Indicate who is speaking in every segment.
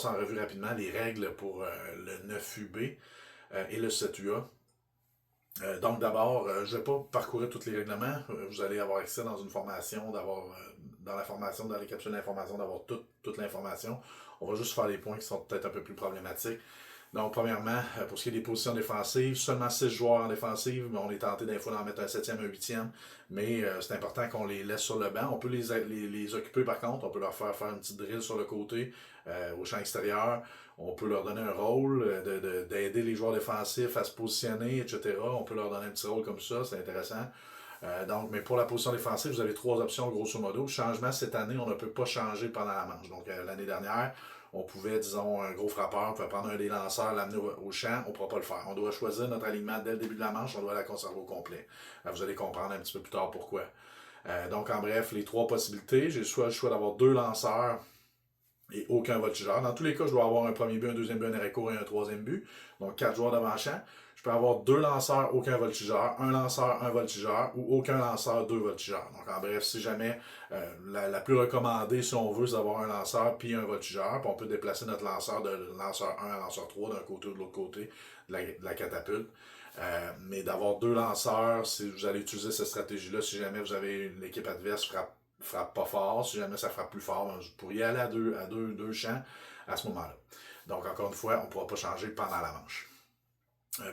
Speaker 1: En revue rapidement les règles pour le 9UB et le 7UA. Donc d'abord, je ne vais pas parcourir tous les règlements. Vous allez avoir accès dans une formation, dans la formation, dans les capsules d'information, d'avoir toute l'information. On va juste faire les points qui sont peut-être un peu plus problématiques. Donc, premièrement, pour ce qui est des positions défensives, seulement 6 joueurs en défensive, mais on est tenté des fois d'en mettre un 7e, un 8e, mais c'est important qu'on les laisse sur le banc. On peut les occuper par contre, on peut leur faire une petite drill sur le côté, au champ extérieur. On peut leur donner un rôle d'aider les joueurs défensifs à se positionner, etc. On peut leur donner un petit rôle comme ça, c'est intéressant. Donc, mais pour la position défensive, vous avez 3 options grosso modo. Changement cette année, on ne peut pas changer pendant la manche. Donc, l'année dernière, on pouvait, disons, un gros frappeur, on pouvait prendre un des lanceurs, l'amener au champ, on ne pourra pas le faire. On doit choisir notre alignement dès le début de la manche, on doit la conserver au complet. Vous allez comprendre un petit peu plus tard pourquoi. Donc, en bref, les 3 possibilités, j'ai soit le choix d'avoir 2 lanceurs et aucun voltigeur. Dans tous les cas, je dois avoir un premier but, un deuxième but, un arrêt court et un troisième but. Donc, 4 joueurs devant-champ. Je peux avoir 2 lanceurs, aucun voltigeur, un lanceur, un voltigeur, ou aucun lanceur, 2 voltigeurs. Donc, en bref, si jamais la plus recommandée, si on veut, c'est d'avoir un lanceur puis un voltigeur. Puis on peut déplacer notre lanceur de lanceur 1 à lanceur 3 d'un côté ou de l'autre côté de la catapulte. Mais d'avoir 2 lanceurs, si vous allez utiliser cette stratégie-là, si jamais vous avez une équipe adverse frappe pas fort, si jamais ça frappe plus fort, vous pourriez aller à deux champs à ce moment-là. Donc, encore une fois, on ne pourra pas changer pendant la manche.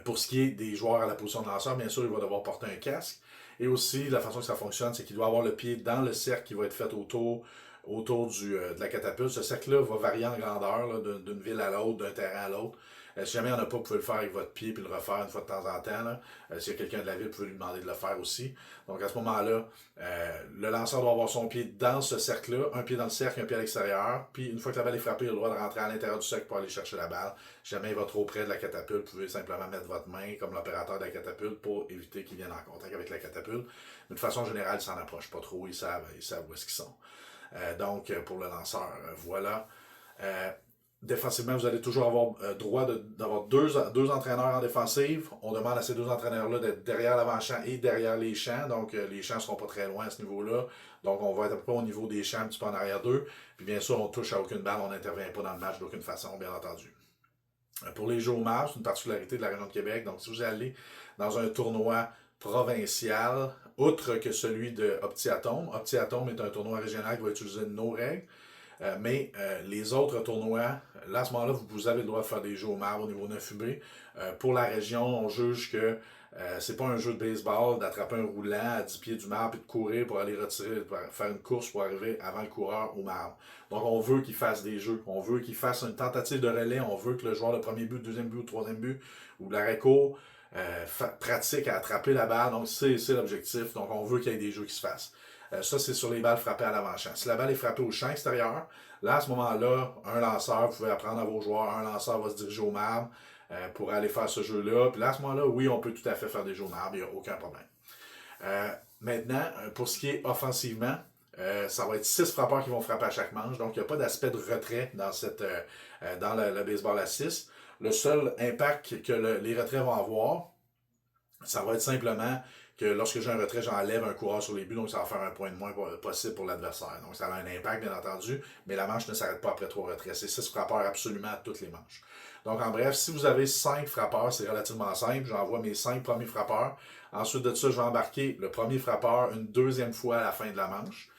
Speaker 1: Pour ce qui est des joueurs à la position de lanceur, bien sûr, il va devoir porter un casque. Et aussi, la façon que ça fonctionne, c'est qu'il doit avoir le pied dans le cercle qui va être fait autour de la catapulte. Ce cercle-là va varier en grandeur d'une ville à l'autre, d'un terrain à l'autre. Si jamais il n'y en a pas, vous pouvez le faire avec votre pied puis le refaire une fois de temps en temps. S'il y a quelqu'un de la ville, vous pouvez lui demander de le faire aussi. Donc à ce moment-là, le lanceur doit avoir son pied dans ce cercle-là, un pied dans le cercle, un pied à l'extérieur. Puis une fois que la balle est frappée, il a le droit de rentrer à l'intérieur du cercle pour aller chercher la balle. Si jamais il va trop près de la catapulte, vous pouvez simplement mettre votre main comme l'opérateur de la catapulte pour éviter qu'il vienne en contact avec la catapulte. Mais de façon générale, ils s'en approchent pas trop, ils savent où est-ce qu'ils sont. Donc, pour le lanceur, voilà. Défensivement, vous allez toujours avoir droit d'avoir deux entraîneurs en défensive. On demande à ces 2 entraîneurs-là d'être derrière l'avant-champ et derrière les champs. Donc, les champs ne seront pas très loin à ce niveau-là. Donc, on va être à peu près au niveau des champs, un petit peu en arrière d'eux. Puis, bien sûr, on touche à aucune balle, on n'intervient pas dans le match d'aucune façon, bien entendu. Pour les jeux au match, c'est une particularité de la région de Québec. Donc, si vous allez dans un tournoi provincial, outre que celui de Optiatome est un tournoi régional qui va utiliser nos règles. Mais les autres tournois, là, à ce moment-là, vous avez le droit de faire des jeux au marbre au niveau 9UB. Pour la région, on juge que c'est pas un jeu de baseball d'attraper un roulant à 10 pieds du marbre et de courir pour aller retirer, pour faire une course pour arriver avant le coureur au marbre. Donc, on veut qu'il fasse des jeux. On veut qu'il fasse une tentative de relais. On veut que le joueur de premier but, deuxième but ou troisième but ou de l'arrêt court pratique à attraper la balle. Donc, c'est l'objectif. Donc, on veut qu'il y ait des jeux qui se fassent. Ça, c'est sur les balles frappées à l'avant-champ. Si la balle est frappée au champ extérieur, là, à ce moment-là, un lanceur, vous pouvez apprendre à vos joueurs, un lanceur va se diriger au marbre pour aller faire ce jeu-là. Puis là, à ce moment-là, oui, on peut tout à fait faire des jeux au marbre, il n'y a aucun problème. Maintenant, pour ce qui est offensivement, ça va être 6 frappeurs qui vont frapper à chaque manche. Donc, il n'y a pas d'aspect de retrait dans le baseball à 6. Le seul impact que les retraits vont avoir, ça va être simplement que lorsque j'ai un retrait, j'enlève un coureur sur les buts, donc ça va faire un point de moins possible pour l'adversaire. Donc ça a un impact, bien entendu, mais la manche ne s'arrête pas après 3 retraits. C'est 6 frappeurs absolument à toutes les manches. Donc en bref, si vous avez 5 frappeurs, c'est relativement simple. J'envoie mes 5 premiers frappeurs. Ensuite de ça, je vais embarquer le premier frappeur une deuxième fois à la fin de la manche.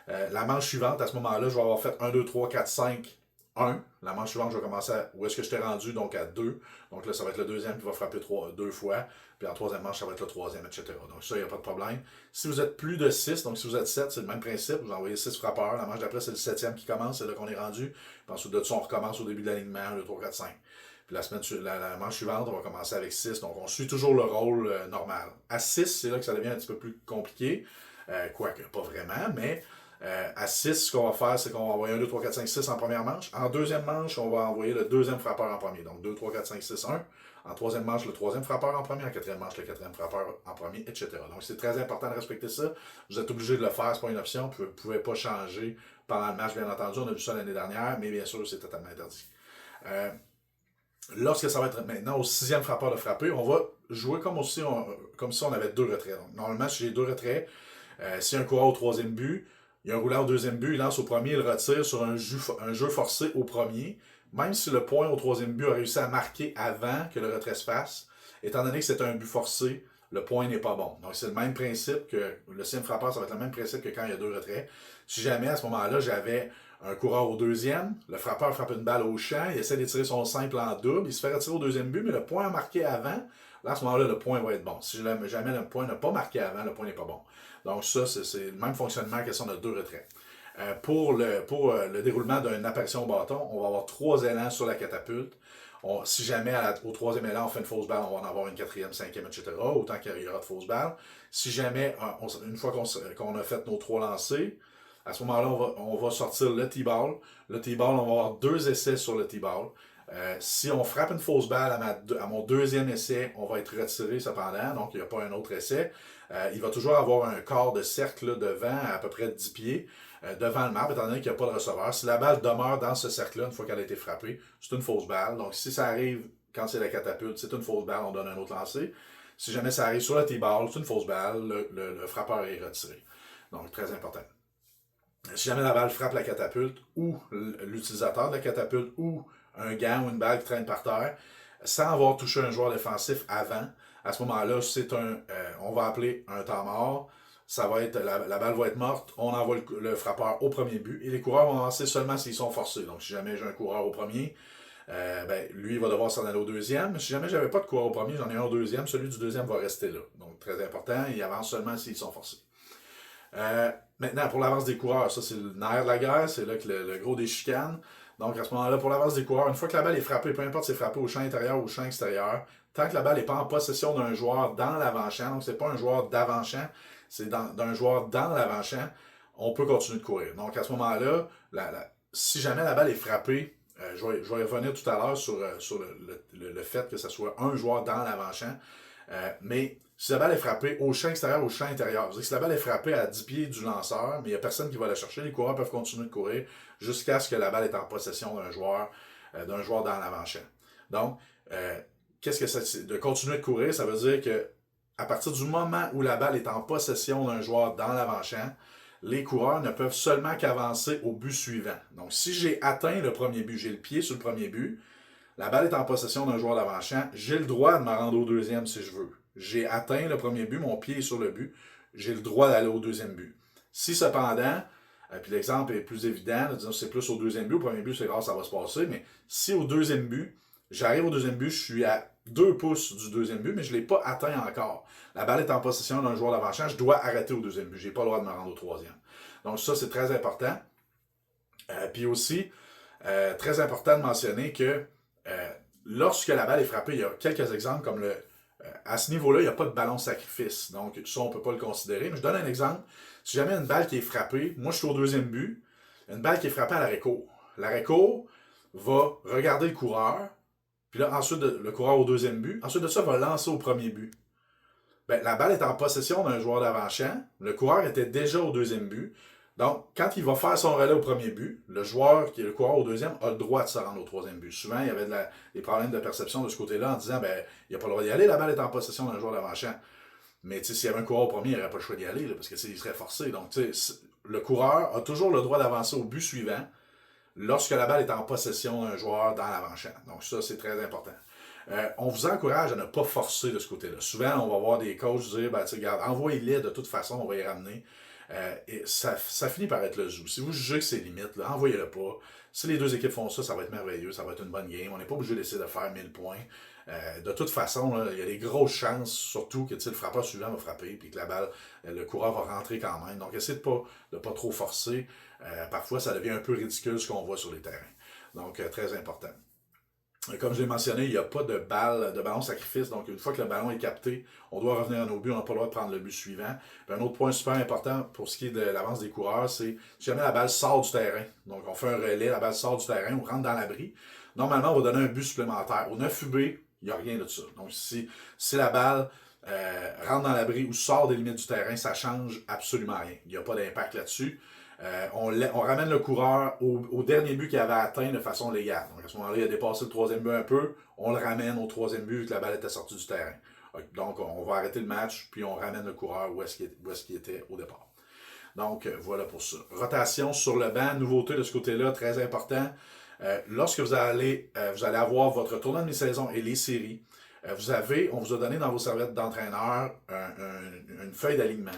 Speaker 1: La manche suivante, à ce moment-là, je vais avoir fait 1, 2, 3, 4, 5, 1. La manche suivante, je vais commencer où est-ce que je t'ai rendu, donc à 2. Donc là, ça va être le deuxième qui va frapper 2 fois. Puis en troisième manche, ça va être le troisième, etc. Donc ça, il n'y a pas de problème. Si vous êtes plus de 6, donc si vous êtes 7, c'est le même principe. Vous envoyez 6 frappeurs. La manche d'après, c'est le 7e qui commence. C'est là qu'on est rendu. Puis ensuite de ça, on recommence au début de l'alignement. 1, 2, 3, 4, 5. Puis la manche suivante, on va commencer avec 6. Donc on suit toujours le rôle normal. À 6, c'est là que ça devient un petit peu plus compliqué. Quoique, pas vraiment, mais à 6, ce qu'on va faire, c'est qu'on va envoyer 1, 2, 3, 4, 5, 6 en première manche. En deuxième manche, on va envoyer le deuxième frappeur en premier. Donc 2, 3, 4, 5, 6, 1. En troisième manche, le troisième frappeur en premier. En quatrième manche, le quatrième frappeur en premier, etc. Donc c'est très important de respecter ça. Vous êtes obligé de le faire, c'est pas une option. Vous ne pouvez pas changer pendant le match, bien entendu. On a vu ça l'année dernière, mais bien sûr, c'est totalement interdit. Lorsque ça va être maintenant au 6e frappeur de frapper, on va jouer comme si on avait 2 retraits. Donc, normalement, si j'ai 2 retraits, si un coureur au troisième but, il y a un roulant au deuxième but, il lance au premier, il retire sur un jeu forcé au premier. même si le point au troisième but a réussi à marquer avant que le retrait se fasse, étant donné que c'est un but forcé, le point n'est pas bon. Donc, c'est le même principe que le signe frappeur, ça va être le même principe que quand il y a 2 retraits. Si jamais, à ce moment-là, j'avais un coureur au deuxième, le frappeur frappe une balle au champ, il essaie d'étirer son simple en double, il se fait retirer au deuxième but, mais le point a marqué avant, là, à ce moment-là, le point va être bon. Si jamais le point n'a pas marqué avant, le point n'est pas bon. Donc, ça, c'est le même fonctionnement que si on a 2 retraits. Pour le déroulement d'une apparition au bâton, on va avoir 3 élans sur la catapulte. Si jamais au troisième élan, on fait une fausse balle, on va en avoir une quatrième, cinquième, etc. Autant qu'il y aura de fausses balles. Si jamais, une fois qu'on a fait nos 3 lancers, à ce moment-là, on va sortir le T-ball. Le T-ball, on va avoir 2 essais sur le T-ball. Si on frappe une fausse balle à mon deuxième essai, on va être retiré cependant, donc il n'y a pas un autre essai. Il va toujours avoir un quart de cercle devant, à peu près 10 pieds, devant le marbre, étant donné qu'il n'y a pas de receveur. Si la balle demeure dans ce cercle-là, une fois qu'elle a été frappée, c'est une fausse balle. Donc si ça arrive quand c'est la catapulte, c'est une fausse balle, on donne un autre lancer. Si jamais ça arrive sur le T-ball, c'est une fausse balle, le frappeur est retiré. Donc très important. Si jamais la balle frappe la catapulte ou l'utilisateur de la catapulte ou un gant ou une balle qui traîne par terre, sans avoir touché un joueur défensif avant, à ce moment-là, on va appeler un temps mort. Ça va être, la balle va être morte, on envoie le frappeur au premier but et les coureurs vont avancer seulement s'ils sont forcés. Donc, si jamais j'ai un coureur au premier, lui, il va devoir s'en aller au deuxième. Si jamais j'avais pas de coureur au premier, j'en ai un au deuxième, celui du deuxième va rester là. Donc, très important, il avance seulement s'ils sont forcés. Maintenant, pour l'avance des coureurs, ça c'est le nerf de la guerre, c'est là que le gros des chicanes. Donc à ce moment-là, pour l'avance des coureurs, une fois que la balle est frappée, peu importe si c'est frappé au champ intérieur ou au champ extérieur, tant que la balle n'est pas en possession d'un joueur dans l'avant-champ, donc c'est pas un joueur d'avant-champ, c'est d'un joueur dans l'avant-champ, on peut continuer de courir. Donc à ce moment-là, si jamais la balle est frappée, je vais revenir tout à l'heure sur le fait que ce soit un joueur dans l'avant-champ, mais si la balle est frappée au champ extérieur ou au champ intérieur, c'est-à-dire que si la balle est frappée à 10 pieds du lanceur, mais il n'y a personne qui va la chercher, les coureurs peuvent continuer de courir jusqu'à ce que la balle est en possession d'un joueur dans l'avant-champ. Donc, qu'est-ce que c'est de continuer de courir? Ça veut dire que à partir du moment où la balle est en possession d'un joueur dans l'avant-champ, les coureurs ne peuvent seulement qu'avancer au but suivant. Donc, si j'ai atteint le premier but, j'ai le pied sur le premier but, la balle est en possession d'un joueur d'avant-champ, j'ai le droit de me rendre au deuxième si je veux. J'ai atteint le premier but, mon pied est sur le but, j'ai le droit d'aller au deuxième but. Si cependant, puis l'exemple est plus évident, disons c'est plus au deuxième but, au premier but c'est grave, ça va se passer, mais si au deuxième but, j'arrive au deuxième but, je suis à 2 pouces du deuxième but, mais je ne l'ai pas atteint encore. La balle est en possession d'un joueur d'avant-champ, je dois arrêter au deuxième but, je n'ai pas le droit de me rendre au troisième. Donc ça, c'est très important. Puis aussi, très important de mentionner que lorsque la balle est frappée, il y a quelques exemples comme à ce niveau-là, il n'y a pas de ballon sacrifice. Donc, ça, on ne peut pas le considérer. Mais je donne un exemple. Si jamais une balle qui est frappée, moi, je suis au deuxième but, une balle qui est frappée à l'arrêt-court. L'arrêt-court va regarder le coureur, puis là, ensuite, le coureur au deuxième but. Ensuite de ça, va lancer au premier but. Ben, la balle est en possession d'un joueur d'avant-champ. Le coureur était déjà au deuxième but. Donc, quand il va faire son relais au premier but, le joueur qui est le coureur au deuxième a le droit de se rendre au troisième but. Souvent, il y avait des problèmes de perception de ce côté-là en disant il n'a pas le droit d'y aller, la balle est en possession d'un joueur d'avant-champ. Mais s'il y avait un coureur au premier, il n'aurait pas le choix d'y aller parce qu'il serait forcé. Donc, le coureur a toujours le droit d'avancer au but suivant lorsque la balle est en possession d'un joueur dans l'avant-champ. Donc, ça, c'est très important. On vous encourage à ne pas forcer de ce côté-là. Souvent, on va voir des coachs dire regarde, envoyez-les de toute façon, on va y ramener. Et ça finit par être le zoo. Si vous jugez que c'est limite, envoyez-le pas. Si les deux équipes font ça, ça va être merveilleux, ça va être une bonne game. On n'est pas obligé d'essayer de faire 1000 points. De toute façon, là, il y a des grosses chances, surtout que le frappeur suivant va frapper, puis que la balle, le coureur va rentrer quand même. Donc, essayez de pas trop forcer. Parfois, ça devient un peu ridicule ce qu'on voit sur les terrains. Donc, très important. Comme je l'ai mentionné, il n'y a pas de ballon sacrifice. Donc, une fois que le ballon est capté, on doit revenir à nos buts. On n'a pas le droit de prendre le but suivant. Puis un autre point super important pour ce qui est de l'avance des coureurs, c'est si jamais la balle sort du terrain. Donc, on fait un relais, la balle sort du terrain, on rentre dans l'abri. Normalement, on va donner un but supplémentaire. Au 9 UB, il n'y a rien de ça. Donc, si la balle rentre dans l'abri ou sort des limites du terrain, ça ne change absolument rien. Il n'y a pas d'impact là-dessus. On ramène le coureur au dernier but qu'il avait atteint de façon légale. Donc à ce moment-là, il a dépassé le troisième but un peu, on le ramène au troisième but vu que la balle était sortie du terrain. Donc on va arrêter le match, puis on ramène le coureur où est-ce qu'il était au départ. Donc voilà pour ça. Rotation sur le banc, nouveauté de ce côté-là, très important. Lorsque vous allez avoir votre tournoi de mi-saison et les séries, on vous a donné dans vos serviettes d'entraîneur une feuille d'alignement.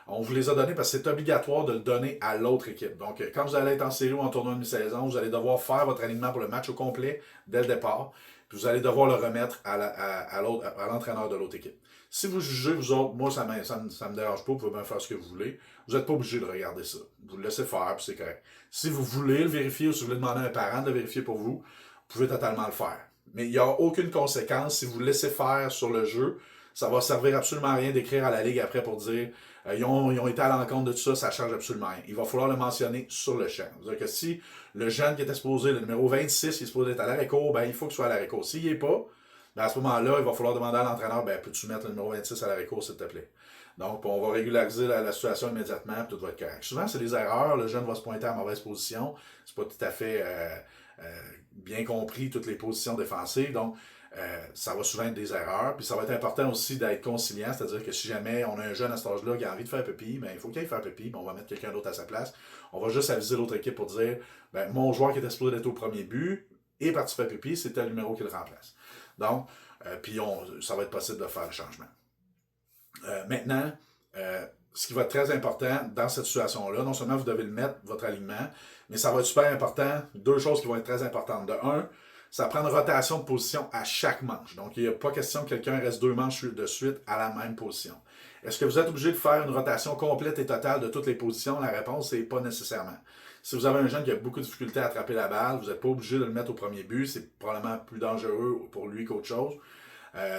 Speaker 1: On vous les a donnés parce que c'est obligatoire de le donner à l'autre équipe. Donc, quand vous allez être en série ou en tournoi de mi-saison, vous allez devoir faire votre alignement pour le match au complet dès le départ. Puis vous allez devoir le remettre à l'entraîneur de l'autre équipe. Si vous jugez, vous autres, moi, ça me dérange pas, vous pouvez bien faire ce que vous voulez. Vous n'êtes pas obligé de regarder ça. Vous le laissez faire, puis c'est correct. Si vous voulez le vérifier ou si vous voulez demander à un parent de le vérifier pour vous, vous pouvez totalement le faire. Mais il n'y a aucune conséquence si vous laissez faire sur le jeu. Ça va servir absolument à rien d'écrire à la Ligue après pour dire ils ont été à l'encontre de tout ça, ça ne change absolument rien. Il va falloir le mentionner sur le champ. C'est-à-dire que si le jeune qui est exposé, le numéro 26, il est supposé être à l'arrêt-court, ben, il faut qu'il soit à l'arrêt-court. S'il n'y est pas, ben, à ce moment-là, il va falloir demander à l'entraîneur, ben, peux-tu mettre le numéro 26 à l'arrêt-court, s'il te plaît? Donc, on va régulariser la situation immédiatement, puis tout va être correct. Souvent, c'est des erreurs, le jeune va se pointer à mauvaise position, c'est pas tout à fait bien compris, toutes les positions défensives, donc ça va souvent être des erreurs, puis ça va être important aussi d'être conciliant, c'est-à-dire que si jamais on a un jeune à cet âge-là qui a envie de faire pipi, ben, il faut qu'il aille faire pipi, ben, on va mettre quelqu'un d'autre à sa place. On va juste aviser l'autre équipe pour dire, ben, mon joueur qui était supposé être au premier but est parti faire pipi, c'est tel numéro qui le remplace. Donc, puis ça va être possible de faire le changement. Maintenant, ce qui va être très important dans cette situation-là, non seulement vous devez le mettre, votre alignement, mais ça va être super important. Deux choses qui vont être très importantes. De un, ça prend une rotation de position à chaque manche. Donc, il n'y a pas question que quelqu'un reste 2 manches de suite à la même position. Est-ce que vous êtes obligé de faire une rotation complète et totale de toutes les positions? La réponse, c'est pas nécessairement. Si vous avez un jeune qui a beaucoup de difficulté à attraper la balle, vous n'êtes pas obligé de le mettre au premier but. C'est probablement plus dangereux pour lui qu'autre chose.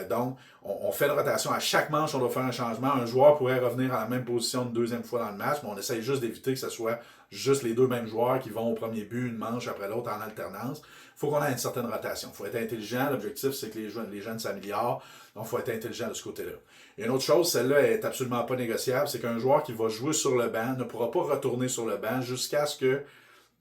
Speaker 1: Donc, on fait une rotation. À chaque manche, on doit faire un changement. Un joueur pourrait revenir à la même position une deuxième fois dans le match, mais on essaye juste d'éviter que ce soit juste les deux mêmes joueurs qui vont au premier but une manche après l'autre en alternance. Il faut qu'on ait une certaine rotation. Il faut être intelligent. L'objectif, c'est que les jeunes s'améliorent. Donc, il faut être intelligent de ce côté-là. Et une autre chose, celle-là est absolument pas négociable, c'est qu'un joueur qui va jouer sur le banc ne pourra pas retourner sur le banc jusqu'à ce que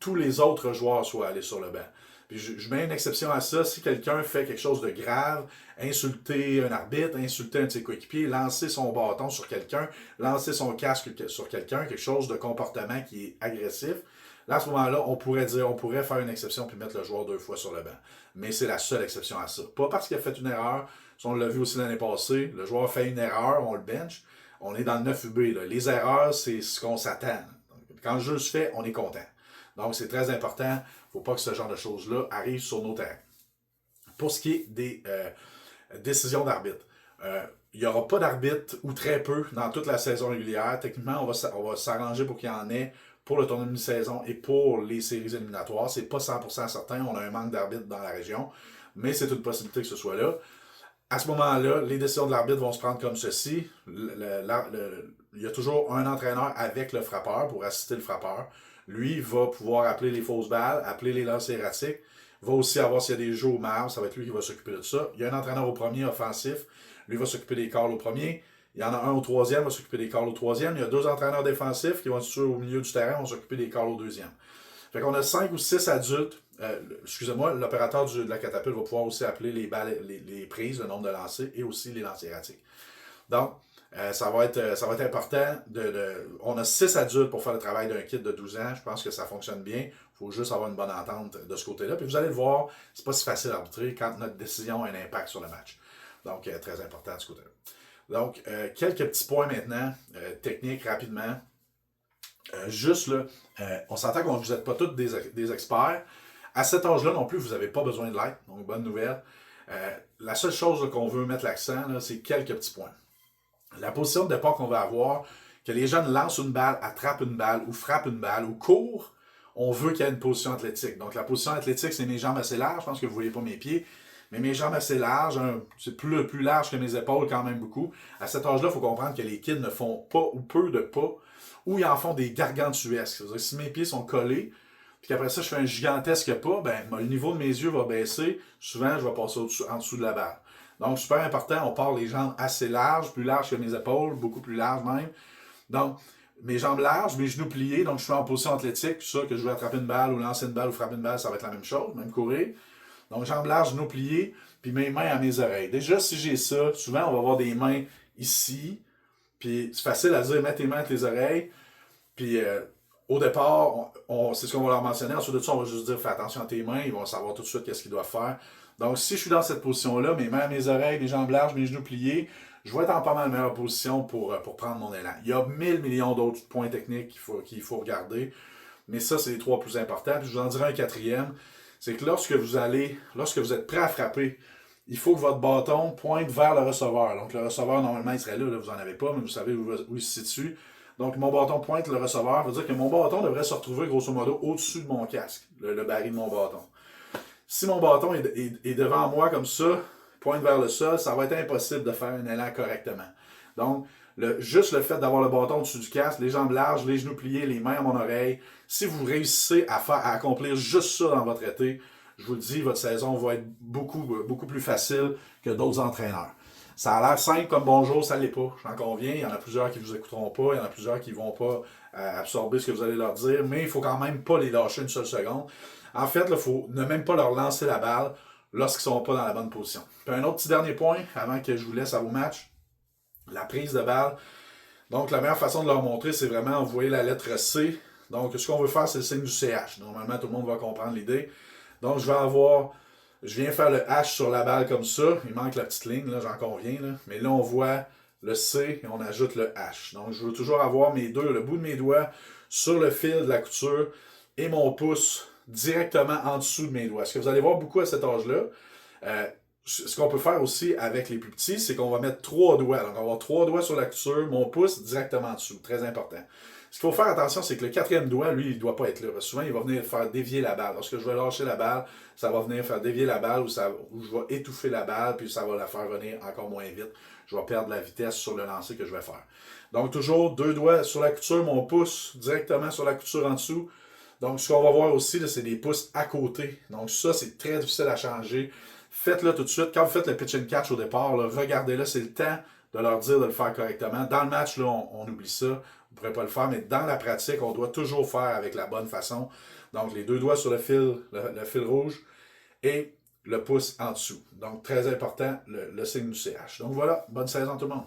Speaker 1: tous les autres joueurs soient allés sur le banc. Puis je mets une exception à ça. Si quelqu'un fait quelque chose de grave, insulter un arbitre, insulter un de ses coéquipiers, lancer son bâton sur quelqu'un, lancer son casque sur quelqu'un, quelque chose de comportement qui est agressif, là, à ce moment-là, on pourrait faire une exception puis mettre le joueur 2 fois sur le banc. Mais c'est la seule exception à ça. Pas parce qu'il a fait une erreur. Si on l'a vu aussi l'année passée, le joueur fait une erreur, on le bench. On est dans le 9 UB. Là. Les erreurs, c'est ce qu'on s'attend. Quand le jeu se fait, on est content. Donc, c'est très important. Il ne faut pas que ce genre de choses-là arrive sur nos terrains. Pour ce qui est des décisions d'arbitre, il n'y aura pas d'arbitre ou très peu dans toute la saison régulière. Techniquement, on va s'arranger pour qu'il y en ait pour le tournoi de mi-saison et pour les séries éliminatoires. C'est pas 100% certain. On a un manque d'arbitres dans la région, mais c'est une possibilité que ce soit là. À ce moment-là, les décisions de l'arbitre vont se prendre comme ceci. Il y a toujours un entraîneur avec le frappeur pour assister le frappeur. Lui va pouvoir appeler les fausses balles, appeler les lancers erratiques. Va aussi avoir s'il y a des jeux au marbre, ça va être lui qui va s'occuper de ça. Il y a un entraîneur au premier offensif. Lui va s'occuper des calls au premier. Il y en a un au troisième, va s'occuper des calls au troisième. Il y a 2 entraîneurs défensifs qui vont être au milieu du terrain, vont s'occuper des calls au deuxième. Fait qu'on a 5 ou 6 adultes. Excusez-moi, l'opérateur de la catapulte va pouvoir aussi appeler les balles, les prises, le nombre de lancers et aussi les lancers erratiques. Donc, ça va être important. On a 6 adultes pour faire le travail d'un kid de 12 ans. Je pense que ça fonctionne bien. Il faut juste avoir une bonne entente de ce côté-là. Puis vous allez le voir, c'est pas si facile à arbitrer quand notre décision a un impact sur le match. Donc, très important de ce côté-là. Donc, quelques petits points maintenant, techniques, rapidement. Juste là, on s'entend que vous n'êtes pas tous des experts. À cet âge-là non plus, vous n'avez pas besoin de l'aide. Donc, bonne nouvelle. La seule chose là, qu'on veut mettre l'accent, là, c'est quelques petits points. La position de départ qu'on va avoir, que les jeunes lancent une balle, attrapent une balle, ou frappent une balle, ou courent, on veut qu'il y ait une position athlétique. Donc, la position athlétique, c'est mes jambes assez larges. Je pense que vous ne voyez pas mes pieds. Mais mes jambes assez larges, c'est plus large que mes épaules quand même beaucoup. À cet âge-là, il faut comprendre que les kids ne font pas ou peu de pas, ou ils en font des gargantuesques. C'est-à-dire que si mes pieds sont collés, puis qu'après ça, je fais un gigantesque pas, ben, le niveau de mes yeux va baisser. Souvent, je vais passer en dessous de la balle. Donc, super important, on part les jambes assez larges, plus larges que mes épaules, beaucoup plus larges même. Donc, mes jambes larges, mes genoux pliés, donc je suis en position athlétique, ça, que je vais attraper une balle ou lancer une balle ou frapper une balle, ça va être la même chose, même courir. Donc, jambes larges, genoux pliés, puis mes mains à mes oreilles. Déjà, si j'ai ça, souvent, on va avoir des mains ici, puis c'est facile à dire, mets tes mains à tes oreilles, puis au départ, c'est ce qu'on va leur mentionner. Ensuite de ça, on va juste dire fais attention à tes mains, ils vont savoir tout de suite qu'est-ce qu'ils doivent faire. Donc, si je suis dans cette position-là, mes mains à mes oreilles, mes jambes larges, mes genoux pliés, je vais être en pas mal meilleure position pour prendre mon élan. Il y a 1000 millions d'autres points techniques qu'il faut regarder, mais ça, c'est les trois plus importants. Puis je vous en dirai un quatrième, c'est que lorsque vous êtes prêt à frapper, il faut que votre bâton pointe vers le receveur. Donc, le receveur, normalement, il serait là, vous n'en avez pas, mais vous savez où il se situe. Donc, mon bâton pointe le receveur, ça veut dire que mon bâton devrait se retrouver, grosso modo, au-dessus de mon casque, le baril de mon bâton. Si mon bâton est devant moi comme ça, pointe vers le sol, ça va être impossible de faire un élan correctement. Donc, juste le fait d'avoir le bâton au-dessus du casque, les jambes larges, les genoux pliés, les mains à mon oreille, si vous réussissez à accomplir juste ça dans votre été, je vous le dis, votre saison va être beaucoup plus facile que d'autres entraîneurs. Ça a l'air simple comme bonjour, ça ne l'est pas, j'en conviens. Il y en a plusieurs qui ne vous écouteront pas, il y en a plusieurs qui ne vont pas absorber ce que vous allez leur dire, mais il ne faut quand même pas les lâcher une seule seconde. En fait, il faut ne même pas leur lancer la balle lorsqu'ils ne sont pas dans la bonne position. Puis un autre petit dernier point, avant que je vous laisse à vos matchs, la prise de balle. Donc, la meilleure façon de leur montrer, c'est vraiment envoyer la lettre C. Donc, ce qu'on veut faire, c'est le signe du CH. Normalement, tout le monde va comprendre l'idée. Donc, je viens faire le H sur la balle comme ça. Il manque la petite ligne, là, j'en conviens. Là. Mais là, on voit le C et on ajoute le H. Donc, je veux toujours avoir le bout de mes doigts sur le fil de la couture et mon pouce directement en dessous de mes doigts. Ce que vous allez voir beaucoup à cet âge-là, ce qu'on peut faire aussi avec les plus petits, c'est qu'on va mettre 3 doigts. Donc, on va avoir 3 doigts sur la couture, mon pouce directement en dessous. Très important. Ce qu'il faut faire attention, c'est que le quatrième doigt, lui, il ne doit pas être là. Parce que souvent, il va venir faire dévier la balle. Lorsque je vais lâcher la balle, ça va venir faire dévier la balle ou je vais étouffer la balle, puis ça va la faire venir encore moins vite. Je vais perdre la vitesse sur le lancer que je vais faire. Donc, toujours 2 doigts sur la couture, mon pouce directement sur la couture en dessous. Donc, ce qu'on va voir aussi, là, c'est des pouces à côté. Donc, ça, c'est très difficile à changer. Faites-le tout de suite. Quand vous faites le pitch and catch au départ, regardez-le, c'est le temps de leur dire de le faire correctement. Dans le match, là, on oublie ça. Vous ne pourrez pas le faire, mais dans la pratique, on doit toujours faire avec la bonne façon. Donc, les 2 doigts sur le fil rouge et le pouce en dessous. Donc, très important, le signe du CH. Donc voilà, bonne saison tout le monde.